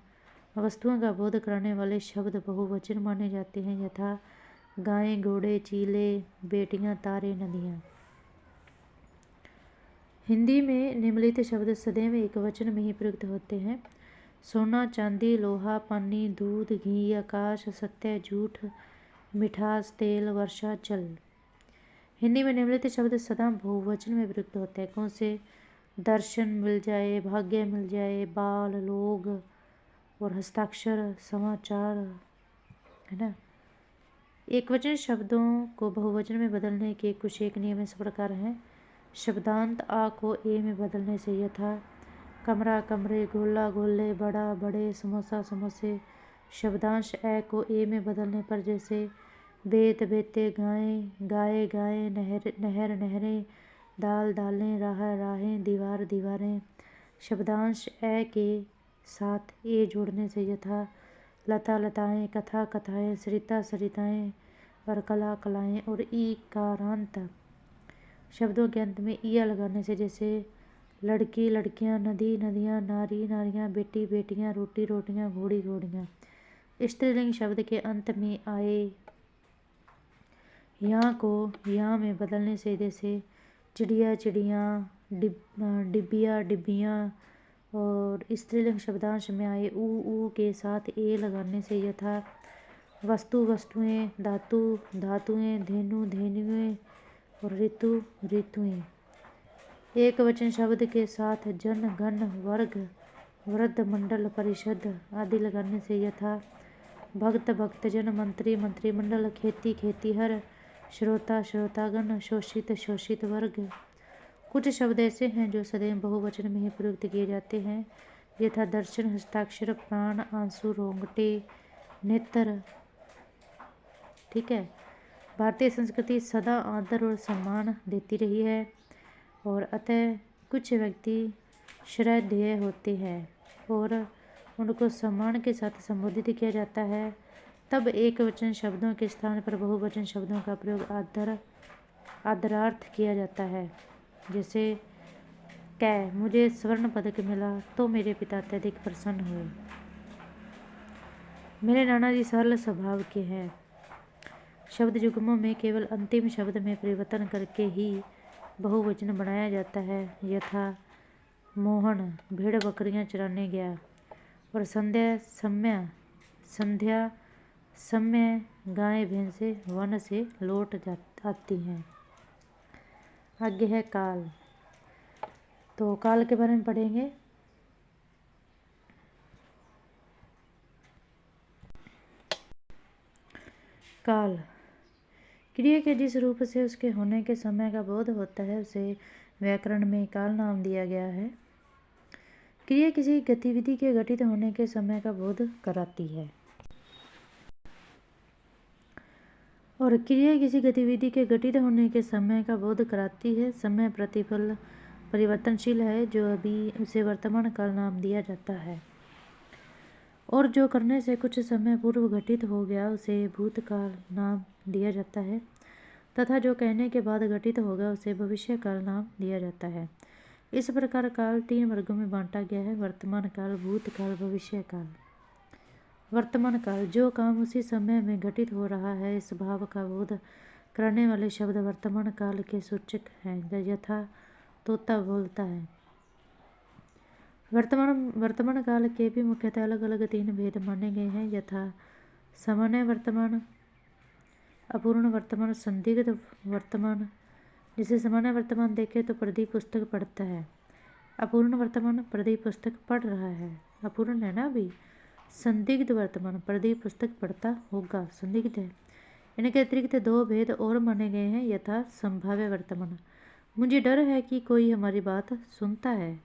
वस्तुओं का बोध कराने वाले शब्द बहुवचन माने जाते हैं, यथा गायें, घोड़े, चीले, बेटियां, तारे, नदियाँ। हिंदी में निम्नलिखित शब्द सदैव एक वचन में ही प्रयुक्त होते हैं। सोना, चांदी, लोहा, पानी, दूध, घी, आकाश, सत्य, झूठ, मिठास, तेल, वर्षा, जल। हिंदी में निम्नलिखित शब्द सदा बहुवचन में प्रयुक्त होते हैं। कौन से? दर्शन मिल जाए, भाग्य मिल जाए, बाल, लोग और हस्ताक्षर, समाचार, है ना। एक वचन शब्दों को बहुवचन में बदलने के कुछ एक नियम इस प्रकार हैं। शब्दांत आ को ए में बदलने से यथा कमरा कमरे, गोला गोले, बड़ा बड़े, समोसा समोसे। शब्दांश ए को ए में बदलने पर जैसे बेत बेते, गायें गाये गायें, नहर नहर नहरें, दाल दालें, राह राहें, दीवार दीवारें। शब्दांश ए के साथ ए जोड़ने से यथा लता लताएं, कथा कथाएं, सरिता सरिताएं और कला कलाएं। और ई कारांत शब्दों के अंत में इया लगाने से जैसे लड़की लड़कियां, नदी नदियां, नारी नारियां, बेटी बेटियां, रोटी रोटियां, घोड़ी घोड़ियां। स्त्रीलिंग शब्द के अंत में आए यहाँ को यहाँ में बदलने से जैसे चिड़िया चिड़ियाँ, डिब्बिया डिब्बियाँ। और स्त्रीलिंग शब्दांश में आए ऊ के साथ ए लगाने से यथा वस्तु वस्तुएं, धातु धातुएं, धेनु धेनुएं और ऋतु ऋतुएं। एक वचन शब्द के साथ जन गण वर्ग, वृद्ध, मंडल, परिषद आदि लगाने से यथा भक्त भक्तजन, मंत्री मंत्रिमंडल, खेती खेतीहर, श्रोता श्रोतागण, शोषित शोषित वर्ग। कुछ शब्द ऐसे हैं जो सदैव बहुवचन में ही प्रयुक्त किए जाते हैं, यथा दर्शन, हस्ताक्षर, प्राण, आंसू, रोंगटे, नेत्र। ठीक है। भारतीय संस्कृति सदा आदर और सम्मान देती रही है और अतः कुछ व्यक्ति श्रद्धेय होते हैं और उनको सम्मान के साथ संबोधित किया जाता है। तब एक वचन शब्दों के स्थान पर बहुवचन शब्दों का प्रयोग आदरार्थ किया जाता है। जैसे कै मुझे स्वर्ण पदक मिला तो मेरे पिता अत्यधिक प्रसन्न हुए। मेरे नाना जी सरल स्वभाव के हैं। शब्द युग्मों में केवल अंतिम शब्द में परिवर्तन करके ही बहुवचन बनाया जाता है, यथा मोहन भेड़ बकरियां चराने गया। और संध्या समय गाय भैंसें वन से लौट आती हैं। आगे है काल। तो काल के बारे में पढ़ेंगे। काल, क्रिया के जिस रूप से उसके होने के समय का बोध होता है उसे व्याकरण में काल नाम दिया गया है। क्रिया किसी गतिविधि के घटित होने के समय का बोध कराती है और क्रिया किसी गतिविधि के घटित होने के समय का बोध कराती है। समय प्रतिपल परिवर्तनशील है, जो अभी उसे वर्तमान काल नाम दिया जाता है, और जो करने से कुछ समय पूर्व घटित हो गया उसे भूतकाल नाम दिया जाता है, तथा जो कहने के बाद घटित होगा उसे भविष्य काल नाम दिया जाता है। इस प्रकार काल 3 वर्गों में बांटा गया है: वर्तमान काल, भूतकाल, भविष्य काल। वर्तमान काल, जो काम उसी समय में घटित हो रहा है, इस भाव का बोध कराने वाले शब्द वर्तमान काल के सूचक हैं। यथा तोता बोलता है। वर्तमान काल के भी मुख्यतः अलग अलग 3 भेद माने गए हैं, यथा सामान्य वर्तमान, अपूर्ण वर्तमान, संदिग्ध वर्तमान। जैसे सामान्य वर्तमान देखें तो प्रदीप पुस्तक पढ़ता है। अपूर्ण वर्तमान, प्रदीप पुस्तक पढ़ रहा है, अपूर्ण है ना अभी। संदिग्ध वर्तमान, प्रदीप पुस्तक पढ़ता होगा, संदिग्ध है। इनके अतिरिक्त 2 भेद और माने गए हैं, यथा संभाव्य वर्तमान, मुझे डर है कि कोई हमारी बात सुनता है।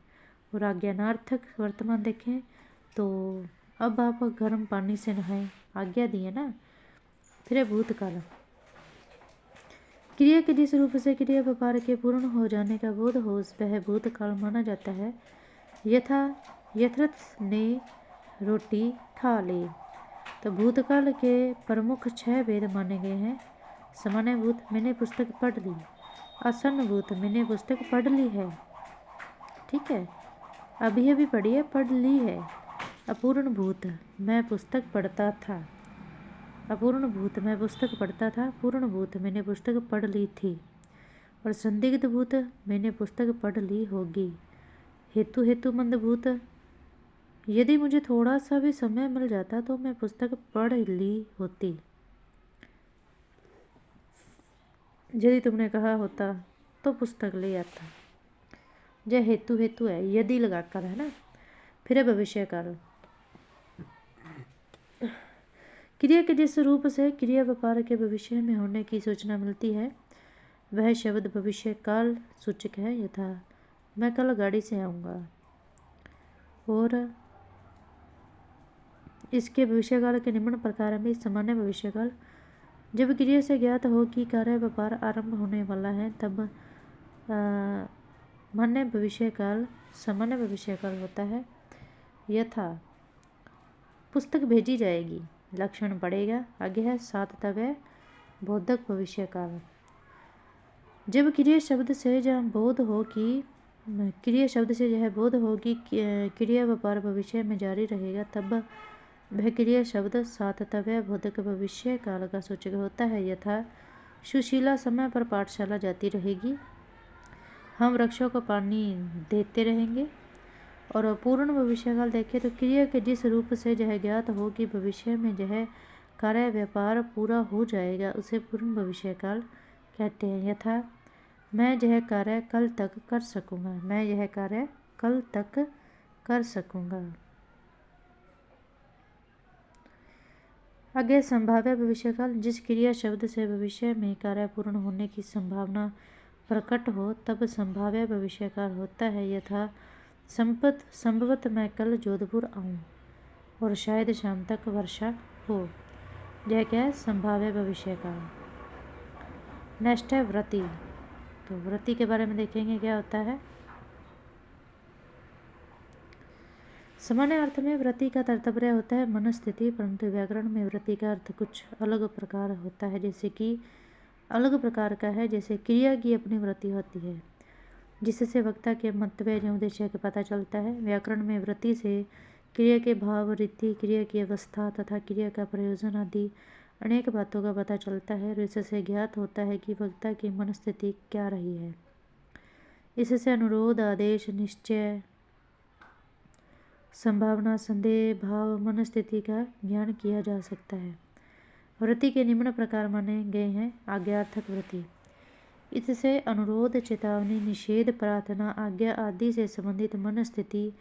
और आज्ञानार्थक वर्तमान देखें तो अब आप गर्म पानी से नहाएं, आज्ञा दी है ना। फिर भूतकाल, क्रिया के जिस रूप से क्रिया व्यापार के पूर्ण हो जाने का बोध हो उस वह भूतकाल माना जाता है। यथा यथरथ ने रोटी खा ली। तो भूतकाल के प्रमुख 6 भेद माने गए हैं। सामान्य भूत, मैंने पुस्तक पढ़ ली। आसन्न भूत, मैंने पुस्तक पढ़ ली है, ठीक है, अभी अभी पढ़ी है, पढ़ ली है। अपूर्ण भूत, मैं पुस्तक पढ़ता था। अपूर्ण भूत, मैं पुस्तक पढ़ता था। पूर्ण भूत, मैंने पुस्तक पढ़ ली थी। और संदिग्ध भूत, मैंने पुस्तक पढ़ ली होगी। हेतुमंद भूत, यदि मुझे थोड़ा सा भी समय मिल जाता तो मैं पुस्तक पढ़ ली होती। यदि तुमने कहा होता तो पुस्तक ले आता। जय हेतु है, यदि लगाकर, है ना। फिर भविष्य काल, क्रिया के जिस रूप से क्रिया व्यापार के भविष्य में होने की सूचना मिलती है वह शब्द भविष्य काल सूचक है। यथा मैं कल गाड़ी से आऊँगा। और इसके भविष्यकाल के निम्न प्रकार में सामान्य भविष्यकाल, जब क्रिया से ज्ञात हो कि कार्य व्यापार आरंभ होने वाला है तब मान्य भविष्यकाल सामान्य भविष्यकाल होता है। यथा पुस्तक भेजी जाएगी, लक्षण पड़ेगा, आगे है सातव्य बोधक भविष्यकाल, जब क्रिया शब्द से यह बोध हो कि क्रिया व्यापार भविष्य में जारी रहेगा तब वह क्रिया शब्द सातव्य बोधक भविष्य काल का सूचक होता है। यथा सुशीला समय पर पाठशाला जाती रहेगी, हम वृक्षों को पानी देते रहेंगे। और अपूर्ण भविष्यकाल देखें तो क्रिया के जिस रूप से यह ज्ञात हो कि भविष्य में यह कार्य व्यापार पूरा हो जाएगा उसे पूर्ण भविष्यकाल कहते हैं। यथा मैं यह कार्य कल तक कर सकूँगा, मैं यह कार्य कल तक कर सकूँगा। आगे संभाव्य भविष्यकाल, जिस क्रिया शब्द से भविष्य में कार्य पूर्ण होने की संभावना प्रकट हो तब संभाव्य भविष्यकाल होता है। यथा संभवत मैं कल जोधपुर आऊँ और शायद शाम तक वर्षा हो। यह क्या है? संभाव्य भविष्यकाल। नेक्स्ट है व्रति। तो व्रति के बारे में देखेंगे क्या होता है। सामान्य अर्थ में व्रति का तात्पर्य होता है मनस्थिति, परंतु व्याकरण में व्रति का अर्थ कुछ अलग प्रकार होता है, जैसे कि अलग प्रकार का है। जैसे क्रिया की अपनी व्रति होती है जिससे वक्ता के मंतव्य एवं उद्देश्य का पता चलता है। व्याकरण में व्रति से क्रिया के भाव, रीति, क्रिया की अवस्था तथा क्रिया का प्रयोजन आदि अनेक बातों का पता चलता है और इससे ज्ञात होता है कि वक्ता की मनस्थिति क्या रही है। इससे अनुरोध, आदेश, निश्चय, संभावना, संदेह, भाव, मनस्थिति का ज्ञान किया जा सकता है। व्रति के निम्न प्रकार माने गए हैं। आज्ञार्थक व्रति, इससे अनुरोध, चेतावनी, निषेध, प्रार्थना, आज्ञा आदि से संबंधित मनस्थिति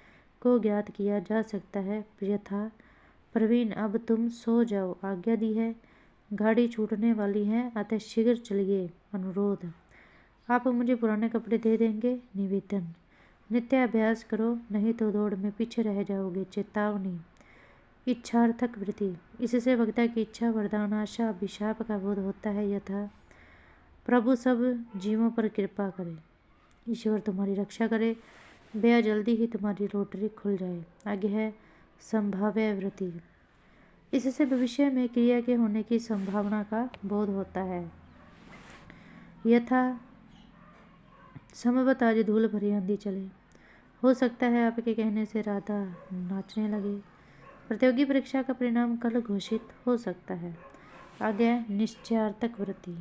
को ज्ञात किया जा सकता है। यथा प्रवीण अब तुम सो जाओ, आज्ञा दी है। गाड़ी छूटने वाली है, अतः शीघ्र चलिए। अनुरोध, आप मुझे पुराने कपड़े दे देंगे? निवेदन, नित्य अभ्यास करो, नहीं तो दौड़ में पीछे रह जाओगे। चेतावनी, इच्छार्थक वृत्ति, इससे वक्ता की इच्छा, वरदान, आशा, अभिशाप का बोध होता है। यथा, प्रभु सब जीवों पर कृपा करे, ईश्वर तुम्हारी रक्षा करे, बेया जल्दी ही तुम्हारी लॉटरी खुल जाए। आगे है संभाव्य वृत्ति, इससे भविष्य में क्रिया के होने की संभावना का बोध होता है। यथा, संभवतः आज धूल भरी आंधी चले, हो सकता है आपके कहने से राधा नाचने लगे, प्रतियोगी परीक्षा का परिणाम कल घोषित हो सकता है। आगे निश्चयार्थक वृत्ति,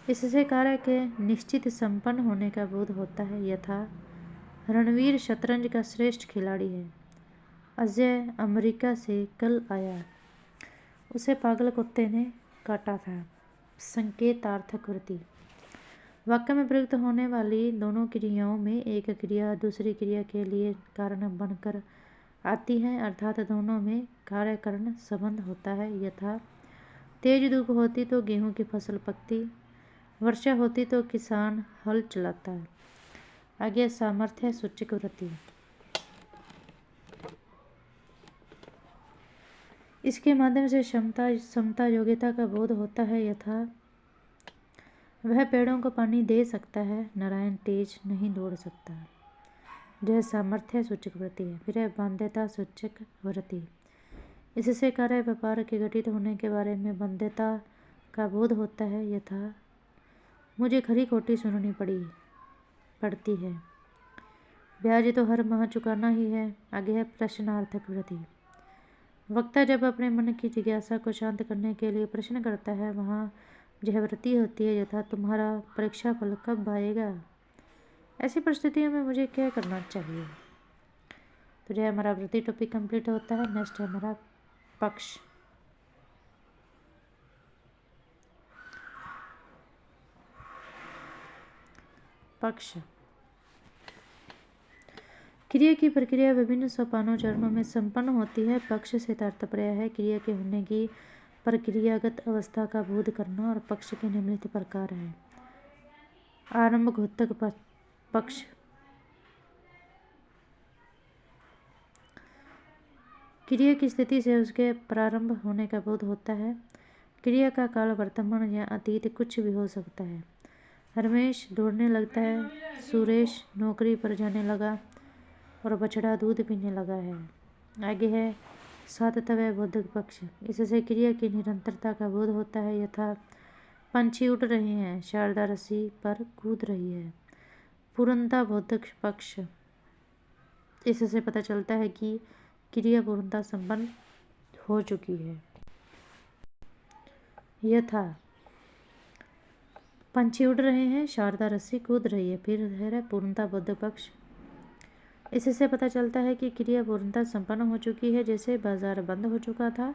इससे कार्य के निश्चित संपन्न होने का बोध होता है। यथा, रणवीर शतरंज का श्रेष्ठ खिलाड़ी है, अजय अमेरिका से कल आया, उसे पागल कुत्ते ने काटा था। संकेतार्थक वृत्ति, वाक्य में प्रयुक्त होने वाली दोनों क्रियाओं में एक क्रिया दूसरी क्रिया के लिए कारण बनकर आती है, अर्थात दोनों में कार्य कारण संबंध होता है। यथा, तेज धूप होती तो गेहूं की फसल पकती, वर्षा होती तो किसान हल चलाता है। आगे सामर्थ्य सूचक वृत्ति, इसके माध्यम से क्षमता योग्यता का बोध होता है। यथा, वह पेड़ों को पानी दे सकता है, नारायण तेज नहीं दौड़ सकता। यह सामर्थ्य सूचक वृत्ति है। फिर है बाध्यता सूचक वृत्ति, इससे कार्य व्यापार के घटित होने के बारे में बाध्यता का बोध होता है। यथा, मुझे खरी खोटी सुननी पड़ती है, ब्याज तो हर माह चुकाना ही है। आगे है प्रश्नार्थक वृत्ति, वक्ता जब अपने मन की जिज्ञासा को शांत करने के लिए प्रश्न करता है, वहाँ यह वृत्ति होती है। यथा, तुम्हारा परीक्षा फल कब आएगा? ऐसी परिस्थितियों में मुझे क्या करना चाहिए? तो जो हमारा वृत्ति टॉपिक कंप्लीट होता है। नेक्स्ट है हमारा पक्ष। पक्ष, क्रिया की प्रक्रिया विभिन्न सोपानों चरणों में संपन्न होती है। पक्ष से तात्पर्य है क्रिया के होने की प्रक्रियागत अवस्था का बोध करना, और पक्ष के निम्नलिखित प्रकार है। आरंभ घोतक पक्ष, क्रिया की स्थिति से उसके प्रारंभ होने का बोध होता है। क्रिया का काल वर्तमान या अतीत कुछ भी हो सकता है। रमेश दौड़ने लगता है, सुरेश नौकरी पर जाने लगा और बछड़ा दूध पीने लगा है। आगे है सातत्य बोधक पक्ष, इससे क्रिया की निरंतरता का बोध होता है। यथा, पंछी उड़ रहे हैं, शारदा रस्सी पर कूद रही है। पूर्णता बोधक पक्ष, इससे पता चलता है कि क्रिया पूर्णता संपन्न हो चुकी है। यथा, पंछी उड़ रहे हैं, शारदा रस्सी कूद रही है। फिर है पूर्णता बोधक पक्ष, इससे पता चलता है कि क्रिया पूर्णता संपन्न हो चुकी है, जैसे बाजार बंद हो चुका था,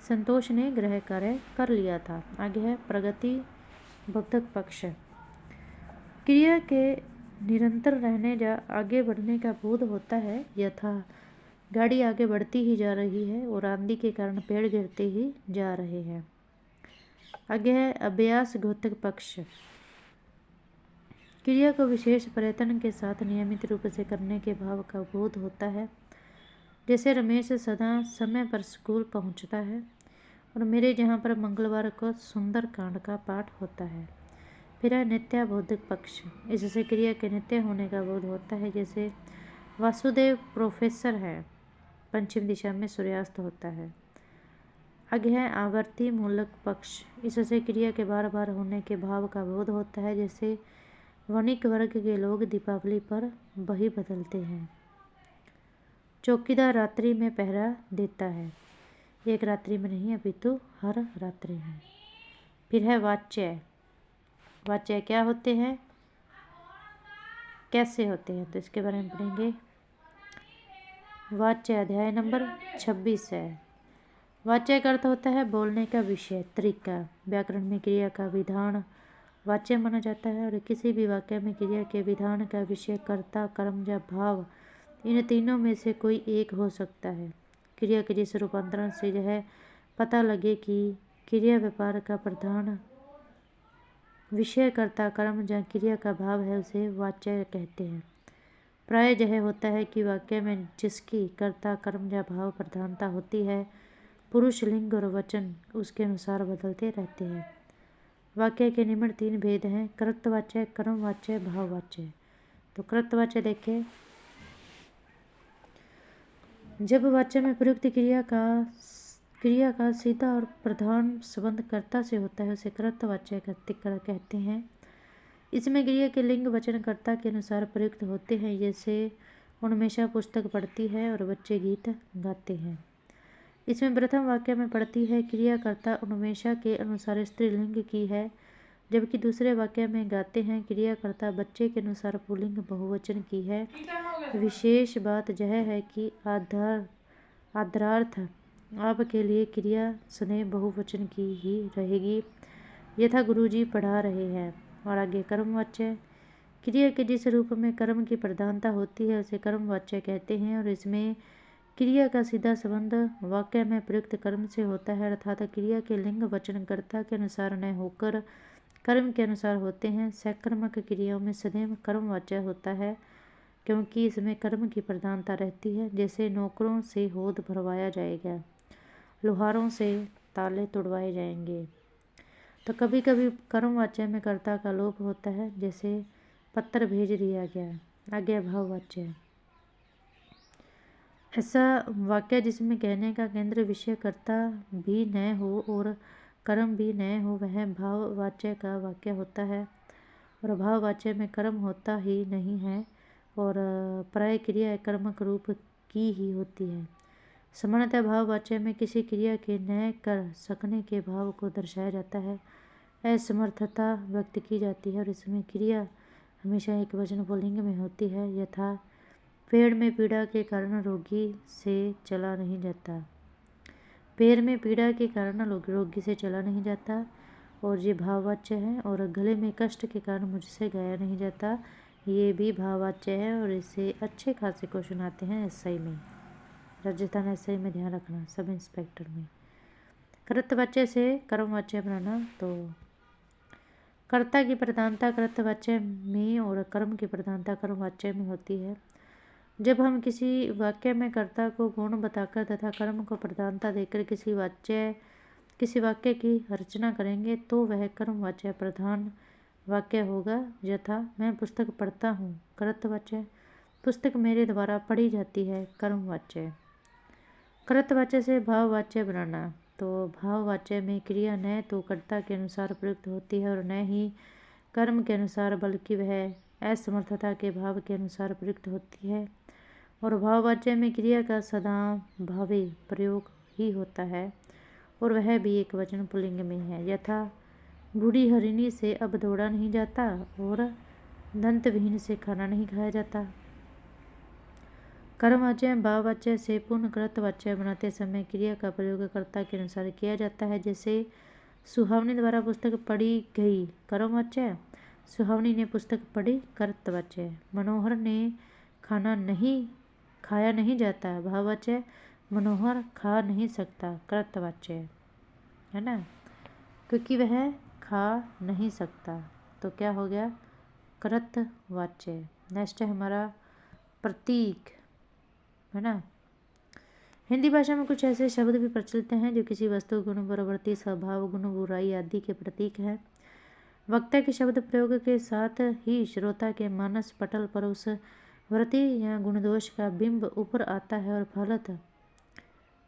संतोष ने गृह कार्य कर लिया था। आगे है प्रगति बोधक पक्ष, क्रिया के निरंतर रहने या आगे बढ़ने का बोध होता है। यथा, गाड़ी आगे बढ़ती ही जा रही है और आंधी के कारण पेड़ गिरते ही जा रहे हैं। आगे है अभ्यास घोतक पक्ष, क्रिया को विशेष प्रयत्न के साथ नियमित रूप से करने के भाव का बोध होता है, जैसे रमेश सदा समय पर स्कूल पहुंचता है और मेरे यहाँ पर मंगलवार को सुंदर कांड का पाठ होता है। फिर है नित्याबोधक पक्ष, इससे क्रिया के नित्य होने का बोध होता है, जैसे वासुदेव प्रोफेसर है, पश्चिम दिशा में सूर्यास्त होता है। आगे है आवर्ती मूलक पक्ष, इससे क्रिया के बार बार होने के भाव का बोध होता है, जैसे वणिक वर्ग के लोग दीपावली पर बही बदलते हैं। चौकीदार रात्रि में पहरा देता है, एक रात्रि में नहीं अपितु हर रात्रि में। फिर है वाच्य, वाच्य क्या होते हैं, कैसे होते हैं, तो इसके बारे में पढ़ेंगे। वाच्य अध्याय नंबर 26 है। वाच्य का अर्थ होता है बोलने का विषय, तरीका। व्याकरण में क्रिया का विधान वाच्य माना जाता है, और किसी भी वाक्य में क्रिया के विधान का विषय कर्ता, कर्म या भाव, इन तीनों में से कोई एक हो सकता है। क्रिया के जिस रूपांतरण से यह पता लगे कि क्रिया व्यापार का प्रधान विषय कर्ता कर्म जहाँ क्रिया का भाव है उसे वाच्य कहते हैं। प्राय यह होता है कि वाक्य में जिसकी कर्ता कर्म या भाव प्रधानता होती है, पुरुष लिंग और वचन उसके अनुसार बदलते रहते हैं। वाक्य के निम्न 3 भेद हैं: कर्तवाच्य, कर्मवाच्य, भाववाच्य। तो कर्तवाच्य देखिए, जब वाच्य में प्रयुक्त क्रिया का सीधा और प्रधान संबंध कर्ता से होता है उसे कर्तवाच्य कहते हैं। इसमें क्रिया के लिंग वचन कर्ता के अनुसार प्रयुक्त होते हैं, जैसे उन्मेषा पुस्तक पढ़ती है और बच्चे गीत गाते हैं। इसमें प्रथम वाक्य में पढ़ती है क्रिया कर्ता उन्मेषा के अनुसार स्त्रीलिंग की है, जबकि दूसरे वाक्य में गाते हैं क्रिया कर्ता बच्चे के अनुसार पुल्लिंग बहुवचन की है। विशेष बात यह है कि आदरार्थ आपके लिए क्रिया स्नेह बहुवचन की ही रहेगी, यथा गुरुजी पढ़ा रहे हैं। और आगे कर्मवाच्य, क्रिया के जिस रूप में कर्म की प्रधानता होती है उसे कर्मवाच्य कहते हैं, और इसमें क्रिया का सीधा संबंध वाक्य में प्रयुक्त कर्म से होता है, अर्थात क्रिया के लिंग वचन कर्ता के अनुसार न होकर कर्म के अनुसार होते हैं। सकर्मक क्रियाओं में सदैव कर्मवाच्य होता है, क्योंकि इसमें कर्म की प्रधानता रहती है। जैसे नौकरों से होद भरवाया जाएगा, लोहारों से ताले तुड़वाए जाएंगे। तो कभी कभी कर्मवाच्य में कर्ता का लोप होता है, जैसे पत्र भेज दिया गया। आगे भाववाच्य, ऐसा वाक्य जिसमें कहने का केंद्र विषय कर्ता भी न हो और कर्म भी न हो, वह भाववाच्य का वाक्य होता है। और भाववाच्य में कर्म होता ही नहीं है और प्राय क्रिया कर्मक रूप की ही होती है। सामान्यतः भाववाच्य में किसी क्रिया के न कर सकने के भाव को दर्शाया जाता है, असमर्थता व्यक्त की जाती है, और इसमें क्रिया हमेशा एक वचन पुल्लिंग में होती है, यथा पेड़ में पीड़ा के कारण रोगी से चला नहीं जाता। पैर में पीड़ा के कारण रोगी से चला नहीं जाता, और ये भाववाच्य है। और गले में कष्ट के कारण मुझसे गाया नहीं जाता, ये भी भाववाच्य है, और इससे अच्छे खासे क्वेश्चन आते हैं एसआई में, राजस्थान एसआई में ध्यान रखना, सब इंस्पेक्टर में। कर्तवाच्य से कर्मवाच्य बनाना, तो कर्ता की प्रधानता कर्तवाच्य में और कर्म की प्रधानता कर्मवाच्य में होती है। जब हम किसी वाक्य में कर्ता को गुण बताकर तथा कर्म को प्रधानता देकर किसी वाक्य की रचना करेंगे तो वह कर्मवाच्य प्रधान वाक्य होगा। यथा मैं पुस्तक पढ़ता हूँ, कर्तवाच्य। पुस्तक मेरे द्वारा पढ़ी जाती है, कर्मवाच्य। कर्तवाच्य से भाववाच्य बनाना, तो भाववाच्य में क्रिया न तो कर्ता के अनुसार प्रयुक्त होती है और न ही कर्म के अनुसार, बल्कि वह असमर्थता के भाव के अनुसार प्रयुक्त होती है। और भाववाच्य में क्रिया का सदा भावी प्रयोग ही होता है, और वह भी एक वचन पुल्लिंग में है, यथा बूढ़ी हरिणी से अब दौड़ा नहीं जाता और दंतविहीन से खाना नहीं खाया जाता। कर्मवाच्य भाववाच्य से पूर्ण कर्तवाच्य बनाते समय क्रिया का प्रयोग कर्ता के अनुसार किया जाता है। जैसे सुहावनी द्वारा पुस्तक पढ़ी गई, कर्मवाच्य। सुहावनी ने पुस्तक पढ़ी, कर्तवाच्य। मनोहर ने खाया नहीं जाता, भाववाच्य। मनोहर खा नहीं सकता, कर्तवाच्य, है ना, क्योंकि वह खा नहीं सकता, तो क्या हो गया, कर्तवाच्य। नेक्स्ट है हमारा प्रतीक, है ना। हिंदी भाषा में कुछ ऐसे शब्द भी प्रचलित हैं जो किसी वस्तु गुण, प्रवृत्ति, स्वभाव, गुण, बुराई आदि के प्रतीक हैं। वक्ता के शब्द प्रयोग के साथ ही श्रोता के मानस पटल पर उस वृत्ति या गुणदोष का बिंब ऊपर आता है और फलतः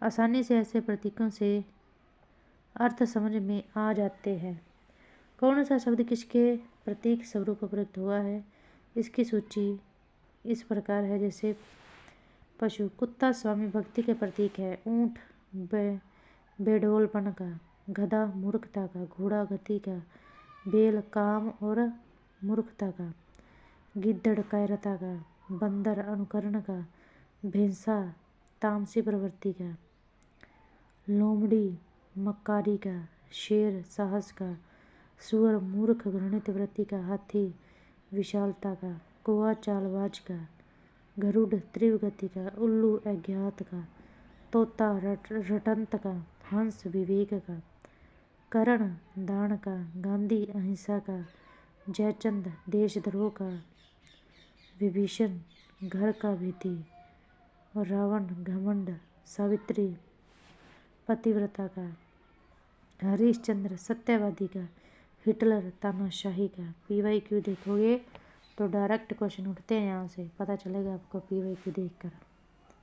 आसानी से ऐसे प्रतीकों से अर्थ समझ में आ जाते हैं। कौन सा शब्द किसके प्रतीक स्वरूप प्रयुक्त हुआ है, इसकी सूची इस प्रकार है। जैसे पशु, कुत्ता स्वामी भक्ति के प्रतीक है। ऊँट बेडौलपन का, गधा मूर्खता का, घोड़ा गति का, बैल काम और मूर्खता का, गिद्धड़ कायरता का, बंदर अनुकरण का, भैंसा तामसी प्रवृत्ति का, लोमड़ी मक्कारी का, शेर साहस का, सुअर मूर्ख घृणित वृत्ति का, हाथी विशालता का, कौआ चालबाज का, गरुड़ तीव्र गति का, उल्लू अज्ञात का, तोता रटंत का, हंस विवेक का, करण दान का, गांधी अहिंसा का, जयचंद देशद्रोह का, विभीषण घर का भीति, और रावण घमंड, सावित्री पतिव्रता का, हरिश्चंद्र सत्यवादी का, हिटलर तानाशाही का। PYQ देखोगे तो डायरेक्ट क्वेश्चन उठते हैं, यहाँ से पता चलेगा आपको PYQ देखकर।